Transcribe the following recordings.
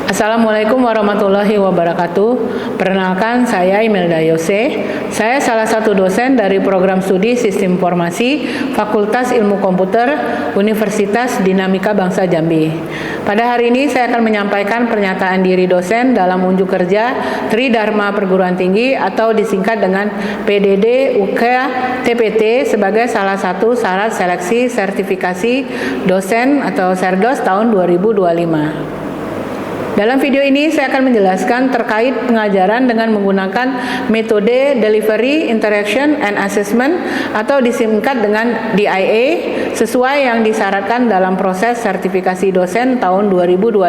Assalamualaikum warahmatullahi wabarakatuh. Perkenalkan, saya Imelda Yose. Saya salah satu dosen dari program studi Sistem Informasi Fakultas Ilmu Komputer Universitas Dinamika Bangsa Jambi. Pada hari ini saya akan menyampaikan pernyataan diri dosen dalam unjuk kerja Tridharma Perguruan Tinggi atau disingkat dengan PDD UK TPT sebagai salah satu syarat seleksi sertifikasi dosen atau Serdos tahun 2025. Dalam video ini saya akan menjelaskan terkait pengajaran dengan menggunakan metode Delivery, Interaction, and Assessment atau disingkat dengan DIA sesuai yang disyaratkan dalam proses sertifikasi dosen tahun 2025.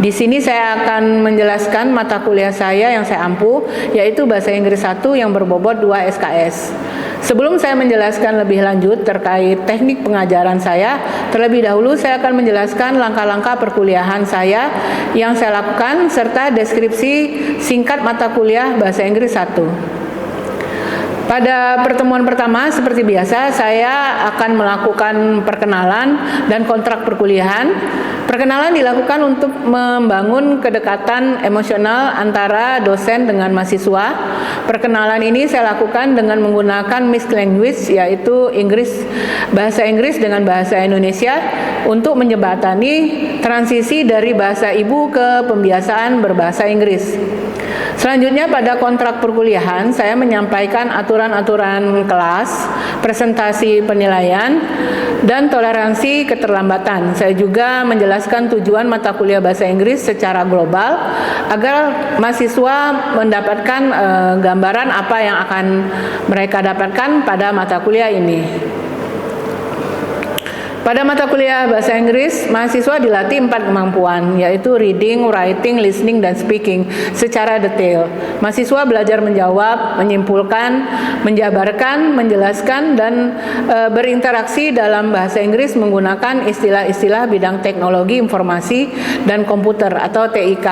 Di sini saya akan menjelaskan mata kuliah saya yang saya ampuh, yaitu Bahasa Inggris 1 yang berbobot 2 SKS. Sebelum saya menjelaskan lebih lanjut terkait teknik pengajaran saya, terlebih dahulu saya akan menjelaskan langkah-langkah perkuliahan saya yang saya lakukan serta deskripsi singkat mata kuliah Bahasa Inggris 1. Pada pertemuan pertama, seperti biasa, saya akan melakukan perkenalan dan kontrak perkuliahan. Perkenalan dilakukan untuk membangun kedekatan emosional antara dosen dengan mahasiswa. Perkenalan ini saya lakukan dengan menggunakan mixed language, yaitu bahasa Inggris dengan bahasa Indonesia untuk menjembatani transisi dari bahasa ibu ke pembiasaan berbahasa Inggris. Selanjutnya pada kontrak perkuliahan saya menyampaikan aturan-aturan kelas, presentasi penilaian, dan toleransi keterlambatan. Saya juga menjelaskan tujuan mata kuliah bahasa Inggris secara global agar mahasiswa mendapatkan gambaran apa yang akan mereka dapatkan pada mata kuliah ini. Pada mata kuliah Bahasa Inggris, mahasiswa dilatih 4 kemampuan, yaitu reading, writing, listening, dan speaking secara detail. Mahasiswa belajar menjawab, menyimpulkan, menjabarkan, menjelaskan, dan berinteraksi dalam bahasa Inggris menggunakan istilah-istilah bidang teknologi informasi dan komputer atau TIK.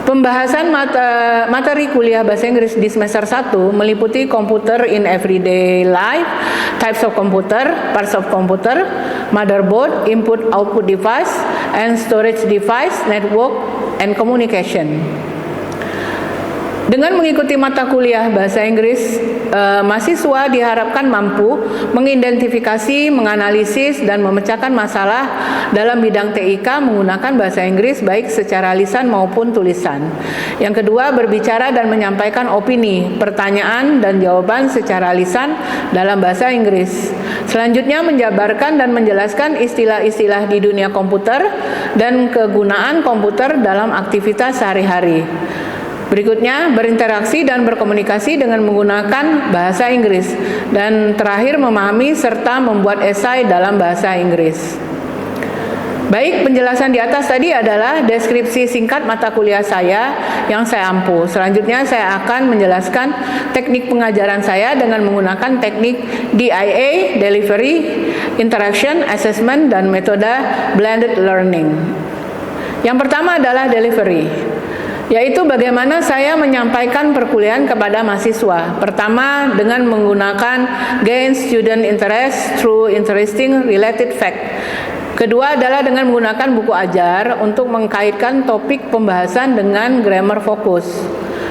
Pembahasan materi kuliah Bahasa Inggris di semester 1 meliputi Computer in Everyday Life, Types of Computer, Parts of Computer, Motherboard, Input-Output Device, and Storage Device, Network, and Communication. Dengan mengikuti mata kuliah Bahasa Inggris, mahasiswa diharapkan mampu mengidentifikasi, menganalisis, dan memecahkan masalah dalam bidang TIK menggunakan bahasa Inggris baik secara lisan maupun tulisan. Yang kedua, berbicara dan menyampaikan opini, pertanyaan, dan jawaban secara lisan dalam bahasa Inggris. Selanjutnya, menjabarkan dan menjelaskan istilah-istilah di dunia komputer dan kegunaan komputer dalam aktivitas sehari-hari. Berikutnya, berinteraksi dan berkomunikasi dengan menggunakan bahasa Inggris. Dan terakhir, memahami serta membuat esai dalam bahasa Inggris. Baik, penjelasan di atas tadi adalah deskripsi singkat mata kuliah saya yang saya ampuh. Selanjutnya saya akan menjelaskan teknik pengajaran saya dengan menggunakan teknik DIA, Delivery, Interaction, Assessment, dan metode Blended Learning. Yang pertama adalah delivery, yaitu bagaimana saya menyampaikan perkuliahan kepada mahasiswa. Pertama, dengan menggunakan gain student interest through interesting related fact. Kedua adalah dengan menggunakan buku ajar untuk mengkaitkan topik pembahasan dengan grammar fokus.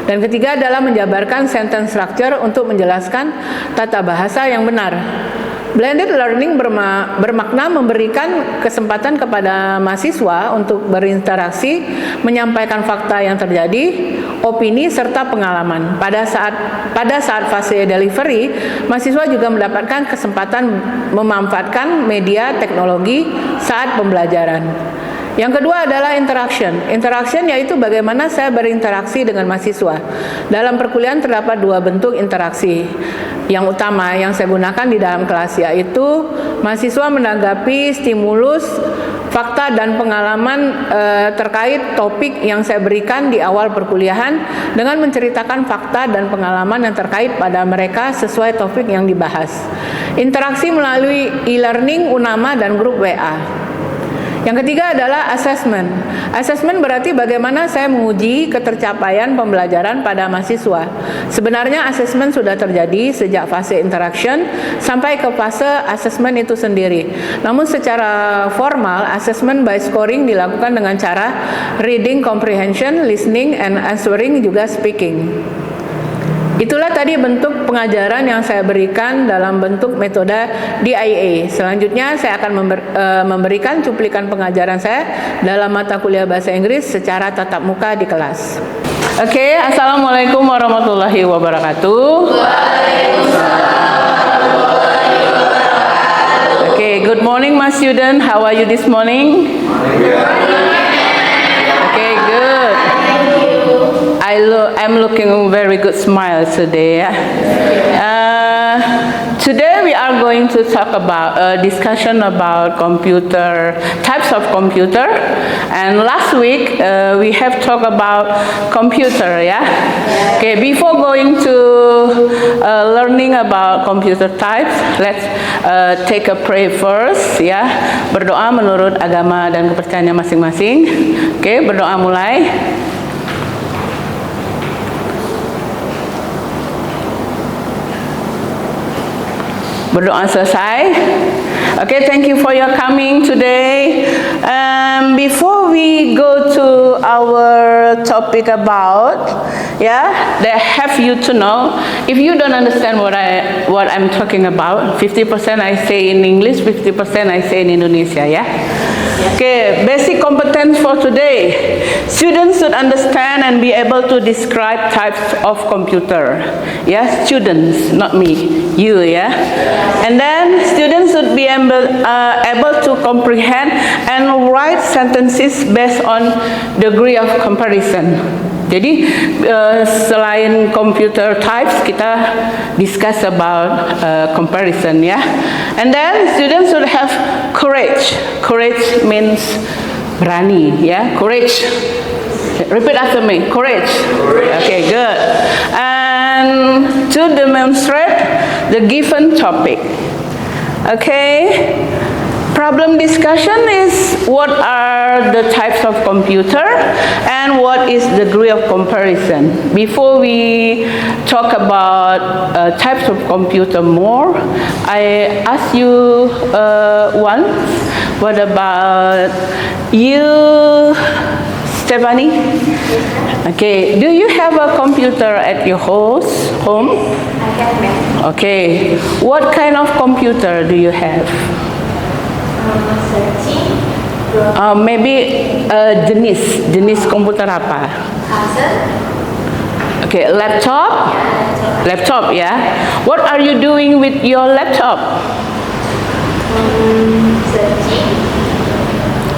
Dan ketiga adalah menjabarkan sentence structure untuk menjelaskan tata bahasa yang benar. Blended learning bermakna memberikan kesempatan kepada mahasiswa untuk berinteraksi, menyampaikan fakta yang terjadi, opini, serta pengalaman. Pada saat fase delivery, mahasiswa juga mendapatkan kesempatan memanfaatkan media teknologi saat pembelajaran. Yang kedua adalah interaction. Interaction yaitu bagaimana saya berinteraksi dengan mahasiswa. Dalam perkuliahan terdapat 2 bentuk interaksi. Yang utama yang saya gunakan di dalam kelas yaitu mahasiswa menanggapi stimulus, fakta, dan pengalaman terkait topik yang saya berikan di awal perkuliahan dengan menceritakan fakta dan pengalaman yang terkait pada mereka sesuai topik yang dibahas. Interaksi melalui e-learning, Unama, dan grup WA. Yang ketiga adalah assessment. Assessment berarti bagaimana saya menguji ketercapaian pembelajaran pada mahasiswa. Sebenarnya assessment sudah terjadi sejak fase interaction sampai ke fase assessment itu sendiri. Namun secara formal, assessment by scoring dilakukan dengan cara reading comprehension, listening, and answering, juga speaking. Itulah tadi bentuk pengajaran yang saya berikan dalam bentuk metode DIA. Selanjutnya saya akan memberikan cuplikan pengajaran saya dalam mata kuliah bahasa Inggris secara tatap muka di kelas. Oke, Assalamualaikum warahmatullahi wabarakatuh. Okay, good morning my student. How are you this morning? Okay, good. I'm looking very good smile today. Today we are going to talk about a discussion about computer, types of computer. And last week we have talked about computer, yeah? Okay, before going to learning about computer types, let's take a pray first, ya. Berdoa menurut agama dan kepercayaannya masing-masing. Okay, berdoa mulai. Berdoa selesai. Okay, thank you for your coming today. Before we go to our topic about, they have you to know. If you don't understand what I'm talking about, 50% I say in English, 50% I say in Indonesia, yeah. Okay, basic competence for today. Students should understand and be able to describe types of computer. Yeah, students, not me, you, yeah. And then students should be able to comprehend and write sentences based on degree of comparison. Jadi selain computer types, kita discuss about comparison, ya. And then students should have courage. Courage means berani, ya. Courage. Repeat after me. Courage. Okay, good. And to demonstrate the given topic. Okay. Problem discussion is what are the types of computer and what is the degree of comparison. Before we talk about types of computer more, I ask you once, what about you, Stephanie? Okay, do you have a computer at your home? I have. Okay, what kind of computer do you have? Maybe jenis komputer apa? Okay, laptop? Laptop, yeah. What are you doing with your laptop?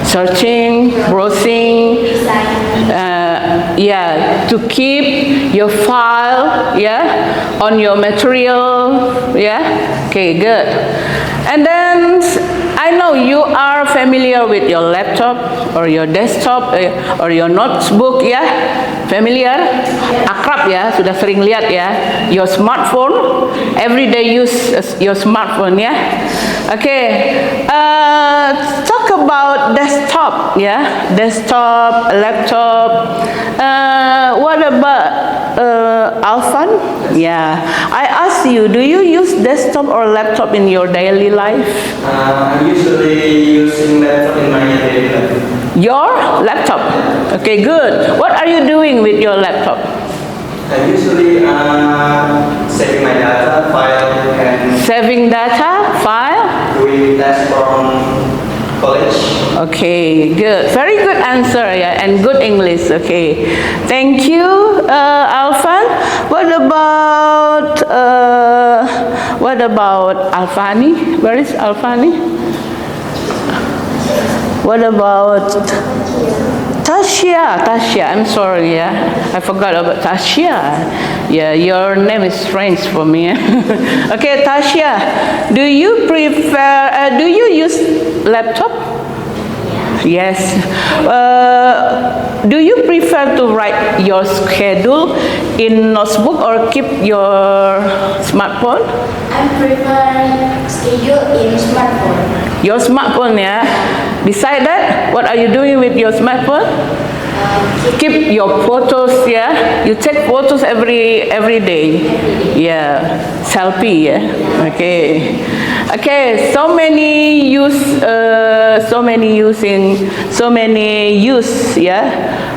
Searching, browsing, to keep your file, on your material, Okay, good. And then I know you are familiar with your laptop or your desktop or your notebook, familiar, akrab, sudah sering lihat, your smartphone, everyday use your smartphone, Okay, talk about desktop, desktop, laptop. What about Alfan? I ask you, do you use desktop or laptop in your daily life? I'm usually using laptop in my daily life. Your laptop? Okay, good. What are you doing with your laptop? I usually saving my data file and Saving data, file? doing tests from college. Okay, good. Very good answer, and good English. Okay, thank you, Alfan. What about Alfani? Where is Alfani? What about Tasha? I'm sorry, I forgot about Tasha. Your name is strange for me. Okay, Tasha, do you use laptop? Yes. Do you prefer to write your schedule in notebook or keep your smartphone? I prefer schedule in smartphone. Your smartphone, Beside that, what are you doing with your smartphone? Keep your photos, yeah. You take photos every day, yeah. Selfie, yeah. Okay. So many use, yeah,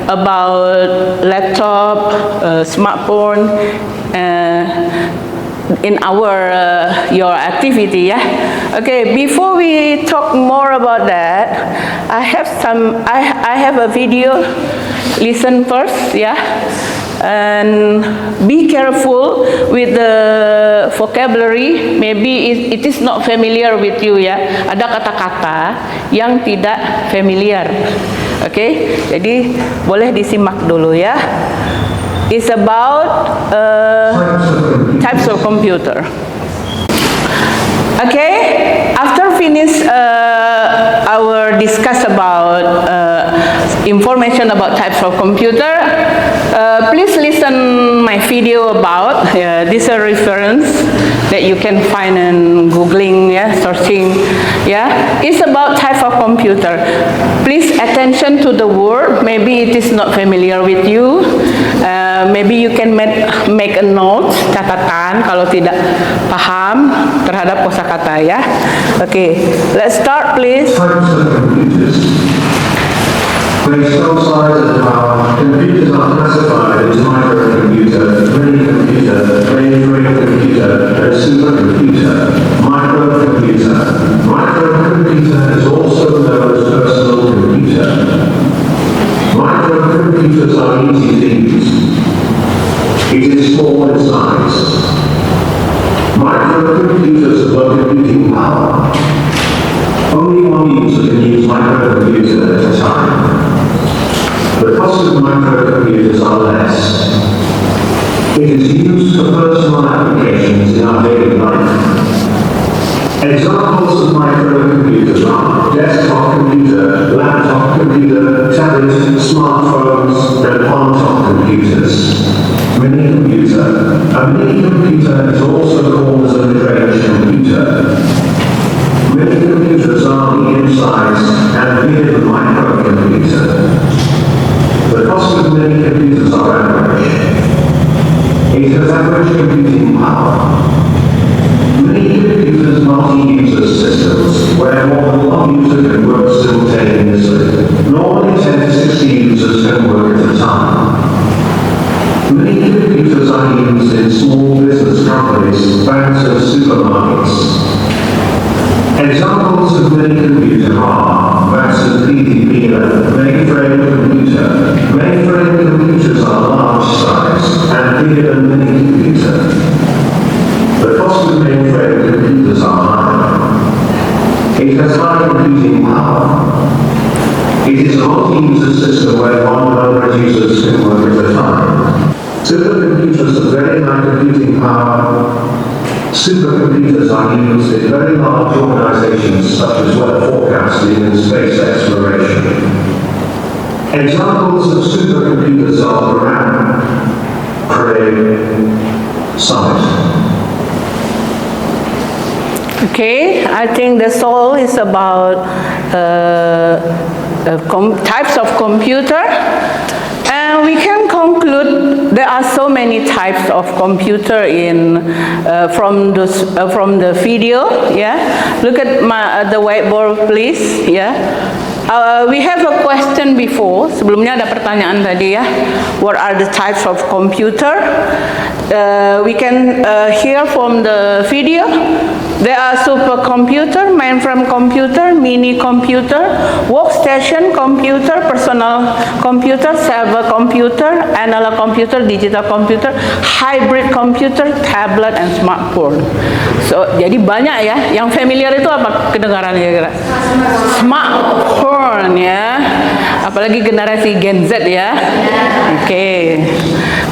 about laptop, smartphone, in your activity, yeah. Okay, before we talk more about that, I have a video. Listen first, yeah, and be careful with the vocabulary. Maybe it is not familiar with you, ya. Ada kata-kata yang tidak familiar. Okay, jadi boleh disimak dulu, ya. It's about types of computer. Okay, after finish our discuss about information about types of computer, please listen my video about this is a reference that you can find in googling, searching, it's about type of computer. Please attention to the word. Maybe it is not familiar with you. Maybe you can make a note, catatan kalau tidak paham terhadap kosakata, ya. Okay, let's start, please. Types of computers. Based on size and power, computers are classified as microcomputer, mini-computer, mainframe computer, and supercomputer. Microcomputer. Microcomputer is also known as personal computer. Microcomputers are easy to use. It is small in size. Microcomputers have low computing power. Only one user can use microcomputer at a time. The cost of microcomputers are less. It is used for personal applications in our daily life. Examples of microcomputers are desktop computer, laptop computer, tablet, smartphones, and on-top computers. Mini-computer. A mini-computer is also called as a mid-range computer. Mini-computers are medium size and bigger than microcomputer. The cost of mini-computers are average. It has average computing power. Mini-computers multi-user systems, where more than one user can work simultaneously. Normally 10 to 60 users can work at a time. Mini-computers are used in small business companies, banks and supermarkets. Examples of mini-computer are Watson PDP, mainframe computer. Mainframe computers are large size and bigger than mini-computer. The cost of mainframe computers are high. It has high computing power. It is a multi-user system where 100 users can work at a time. Supercomputers have very high computing power. Supercomputers are used in very large organizations such as weather forecasting and space exploration. Examples of supercomputers are RAM, Cray, Summit. Okay, I think that's all is about types of computer. And we can conclude there are so many types of computer from the video. Yeah, look at the whiteboard, please. Yeah, we have a question before. Sebelumnya ada pertanyaan tadi, ya. What are the types of computer? We can hear from the video. There are supercomputer, mainframe computer, mini computer, workstation computer, personal computer, server computer, analog computer, digital computer, hybrid computer, tablet, and smartphone. So, jadi banyak, ya. Yang familiar itu apa kedengarannya kira? Smartphone, ya. Apalagi generasi Gen Z, ya. Okay.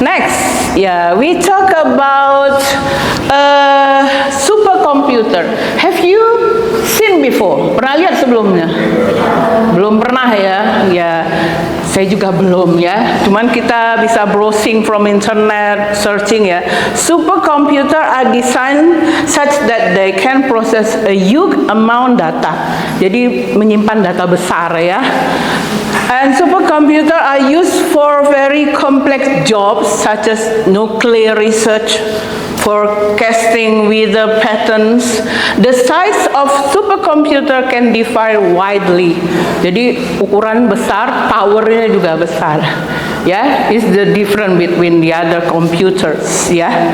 Next, we talk about supercomputer. Have you seen before? Pernah lihat sebelumnya? Belum pernah, ya. Ya, saya juga belum ya. Cuman kita bisa browsing from internet, searching ya. Supercomputer are designed such that they can process a huge amount data. Jadi menyimpan data besar ya. And supercomputer are used for very complex jobs such as nuclear research, forecasting weather patterns. The size of supercomputer can differ widely. Jadi ukuran besar, powernya juga besar. Ya, is the difference between the other computers. Ya,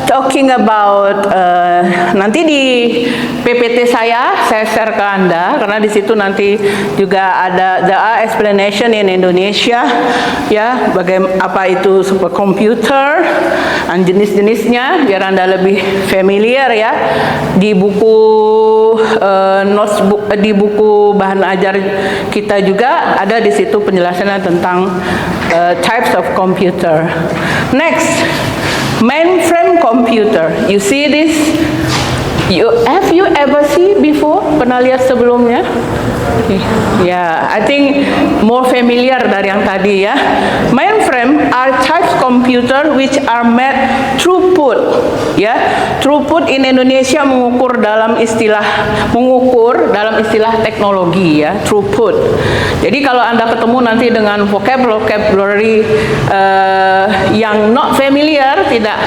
talking about nanti di PPT saya share ke Anda karena di situ nanti juga ada the explanation in Indonesia ya, apa itu supercomputer dan jenis-jenisnya biar Anda lebih familiar ya. Di buku notebook di buku bahan ajar kita juga ada di situ penjelasannya tentang types of computer. Next, mainframe computer. You see this? Have you ever see before? Pernah lihat sebelumnya? Yeah, I think more familiar dari yang tadi ya. Mainframe are types computer which are made throughput. Ya, throughput in Indonesia mengukur dalam istilah teknologi ya, throughput. Jadi kalau Anda ketemu nanti dengan vocabulary yang not familiar, tidak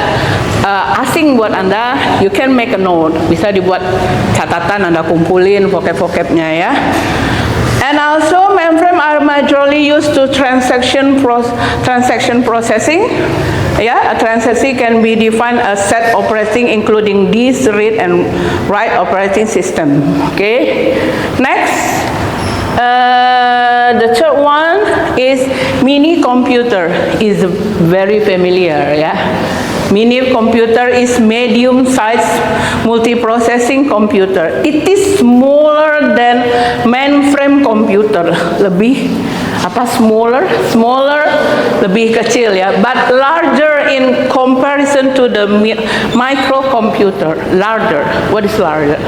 asing buat Anda, you can make a note. Bisa dibuat catatan, Anda kumpulin vocab-vocabnya ya. And also mainframe are majorly used to transaction processing. A transaction can be defined as set operating including this read and write operating system. Next, the third one is mini computer. Is very familiar ya. Mini computer is medium-sized multiprocessing computer. It is smaller than mainframe computer. Smaller, lebih kecil ya. But larger in comparison to the microcomputer. Larger. What is larger?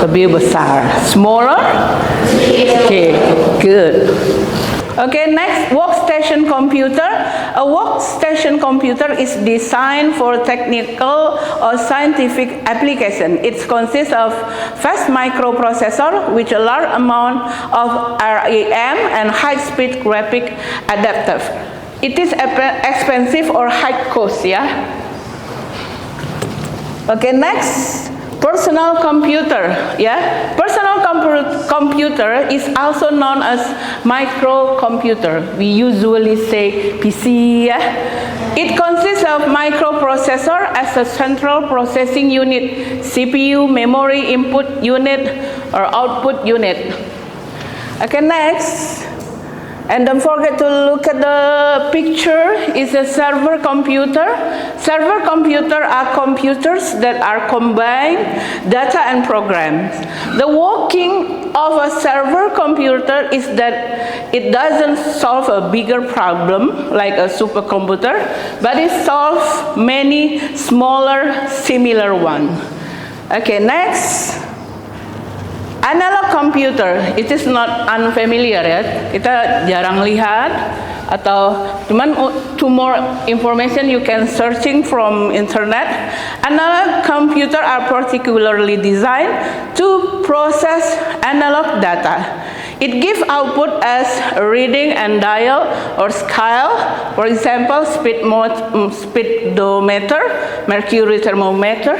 Lebih besar. Smaller? Good. Next, workstation computer. A workstation computer is designed for technical or scientific application. It consists of fast microprocessor with a large amount of RAM and high-speed graphic adapter. It is expensive or high cost, ya. Next. Personal computer, Personal computer is also known as microcomputer. We usually say PC, It consists of microprocessor as a central processing unit, CPU, memory input unit, or output unit. Next. And don't forget to look at the picture. It's a server computer. Server computer are computers that are combined data and programs. The working of a server computer is that it doesn't solve a bigger problem like a supercomputer, but it solves many smaller similar ones. Next. Analog computer, it is not unfamiliar ya. Kita jarang lihat atau cuman to more information you can searching from internet. Analog computer are particularly designed to process analog data. It gives output as reading and dial or scale, for example, speedometer, mercury thermometer,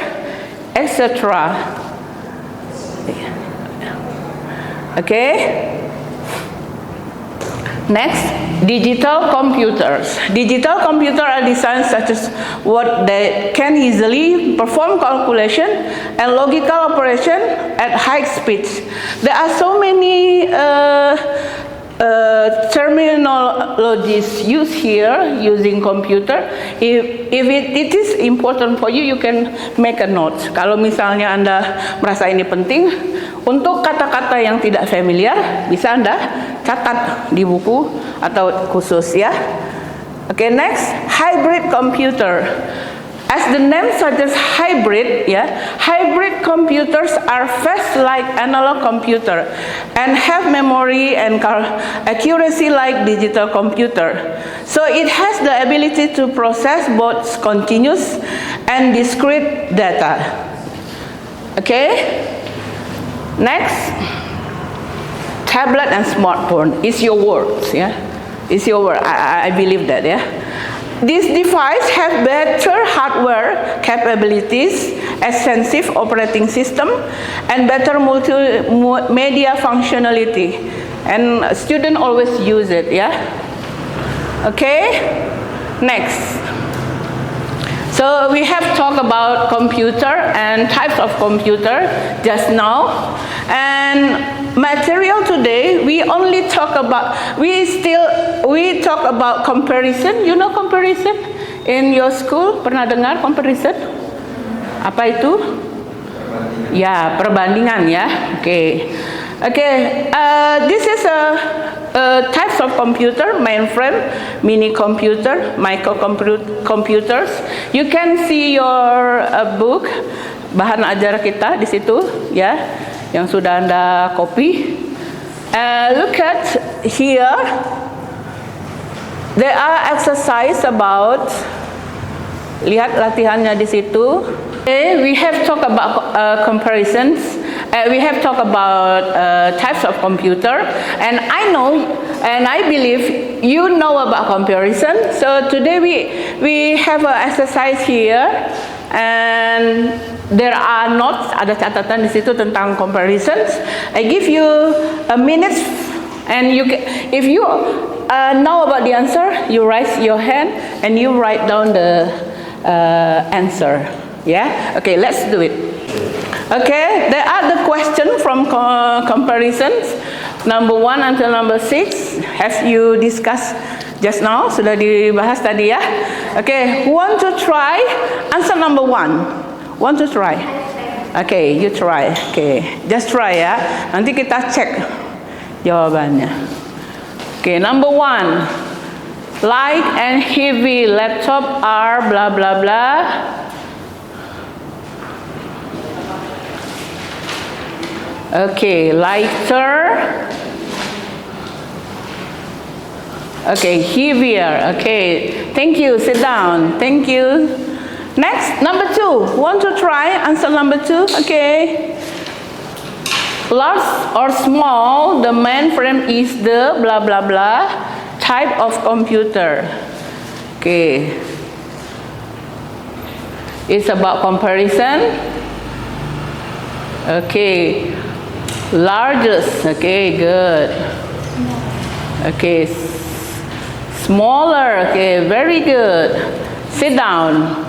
etc. Next, digital computers. Digital computers are designed such as what they can easily perform calculation and logical operation at high speeds. There are so many terminologies used here using computer. If it is important for you, you can make a note. Kalau misalnya Anda merasa ini penting, untuk kata-kata yang tidak familiar, bisa Anda catat di buku atau khusus ya. Next, hybrid computer. As the name suggests, hybrid, hybrid computers are fast like analog computer and have memory and accuracy like digital computer. So it has the ability to process both continuous and discrete data. Okay? Next, tablet and smartphone is your words, It's your word. I believe that, These devices have better hardware capabilities, extensive operating system, and better multimedia functionality. And students always use it, Okay? Next. So we have talked about computer and types of computer just now. And material today, we talk about comparison. You know comparison? In your school, pernah dengar comparison? Apa itu? Ya, perbandingan Okay. This is types of computer: mainframe, mini computer, microcomputers. You can see your book, bahan ajar kita di situ, yang sudah Anda copy. Look at here. There are exercise about. Lihat latihannya di situ. Okay, we have talked about comparisons. We have talked about types of computer, and I know and I believe you know about comparison. So today we have an exercise here, and there are notes, ada catatan di situ tentang comparisons. I give you a minute, and if you know about the answer, you raise your hand and you write down the answer. Okay, let's do it. Okay, there are the questions from comparisons, number 1 until number 6, as you discussed just now, sudah dibahas tadi Okay, who want to try? Answer number 1. Want to try? Okay, you try. Okay, just try Nanti kita cek jawabannya. Okay, number 1. Light and heavy laptop are blah blah blah. Okay, lighter. Okay, heavier. Okay, thank you. Sit down. Thank you. Next, number 2. Want to try? Answer number 2. Okay. Large or small, the mainframe is the blah blah blah type of computer. Okay. It's about comparison. Okay. Largest. Okay, good. Okay. Smaller. Okay, very good. Sit down.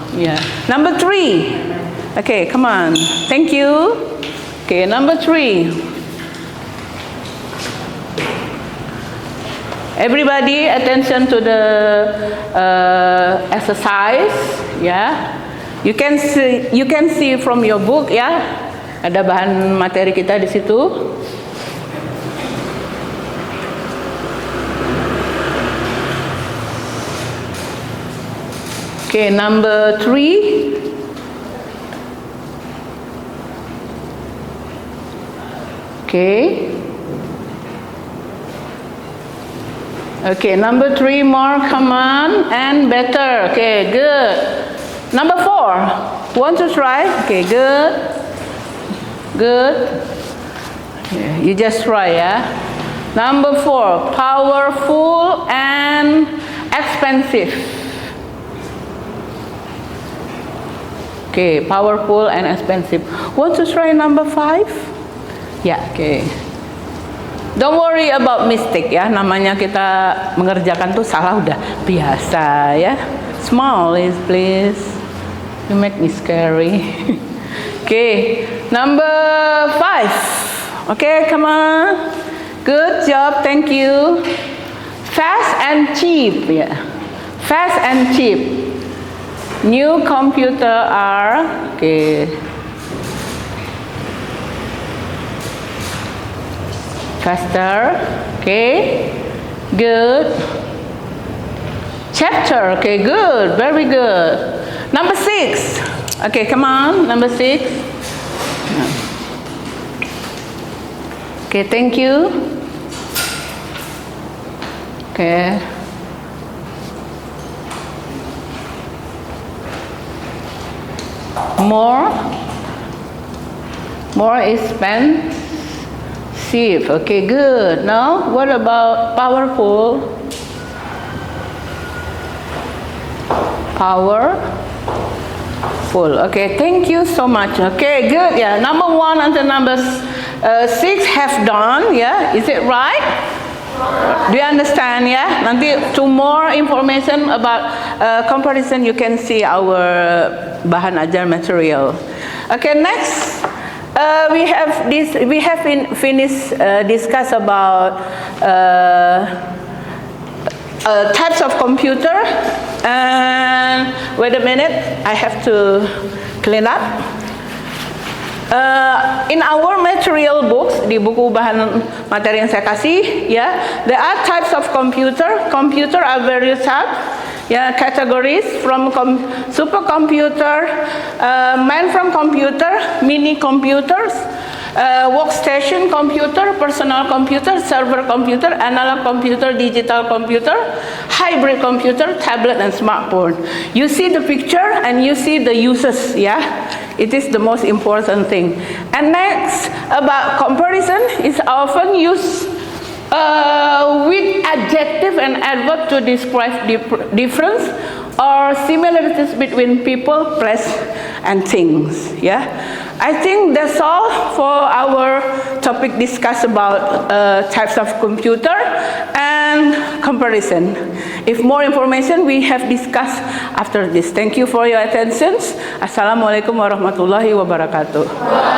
Number 3. Okay, come on. Thank you. Okay, number 3. Everybody, attention to the exercise. You can see from your book. Ada bahan materi kita di situ. Okay, number 3. Okay. Okay, number 3 more, come on, and better. Okay, good. Number 4. Want to try? Okay, good. Good. Okay, you just try, Number 4, powerful and expensive. Okay, powerful and expensive. Want to try number 5? Okay. Don't worry about mistake namanya kita mengerjakan tuh salah udah biasa Small please. You make me scary. Okay, number 5. Okay, come on. Good job, thank you. Fast and cheap. Fast and cheap. New computer are faster. Okay, good. Chapter. Okay, good, very good. Number 6. Okay, come on, number 6. Okay, thank you. Okay. More expensive. Okay, good. Now, what about powerful? Powerful. Okay, thank you so much. Okay, good. Yeah, number 1 until number 6 have done. Yeah, is it right? Do you understand? Yeah. Nanti to more information about comparison, you can see our bahan ajar material. Okay, next. We have discuss about types of computer, and wait a minute, I have to clean up. In our material books, di buku bahan materi yang saya kasih, ya, there are types of computer. Computer are various types, ya, categories from supercomputer, mainframe computer, mini computers, workstation computer, personal computer, server computer, analog computer, digital computer, hybrid computer, tablet, and smartphone. You see the picture and you see the uses, yeah? It is the most important thing. And next, about comparison is often used with adjective and adverb to describe difference or similarities between people, place, and things. Yeah, I think that's all for our topic discuss about types of computer and comparison. If more information we have discussed after this. Thank you for your attention. Assalamualaikum warahmatullahi wabarakatuh.